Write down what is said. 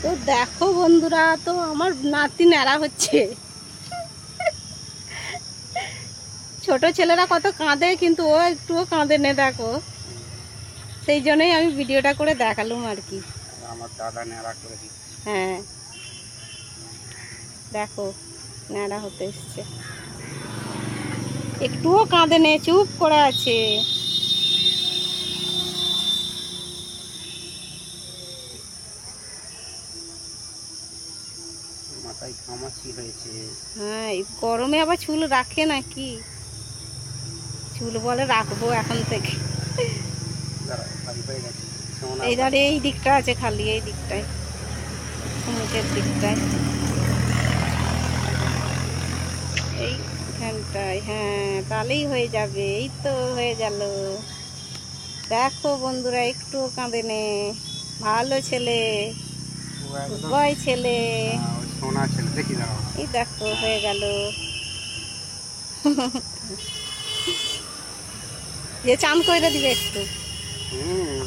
তো দেখো বন্ধুরা, তো আমার নাতি ন্যাড়া হচ্ছে। ছোট ছেলেরা কত কাঁদে, কিন্তু ও একটুও কাঁদে নে, দেখো। সেই জন্যই আমি ভিডিওটা করে দেখালাম আর কি। আমার দাদা ন্যাড়া করে দিচ্ছে। হ্যাঁ, দেখো ন্যাড়া হতে এসছে, একটুও কাঁদে নে, চুপ করে আছে। মাথায় ঘামাচি হয়েছে। হ্যাঁ, এই গরমে আবার চুল রাখে নাকি? চুল বলে রাখবো এখন থেকে। দাঁড়াও, ভারী হয়ে গেছে। সোনা এই ভারী। ধারে এই দিকটা আছে খালি, এই দিকটায়, মুখের দিকটায়, এইখানটায়। হ্যাঁ, তাহলেই হয়ে যাবে। এই তো হয়ে গেল। দেখো বন্ধুরা, একটুও কাঁদে নে, ভালো ছেলে, ও গুড একদম। বয় ছেলে। ওই সোনা ছেলে, দেখি দাঁড়াও। এই দেখো হয়ে গেল। যে চান করে দিবে একটু। হুম।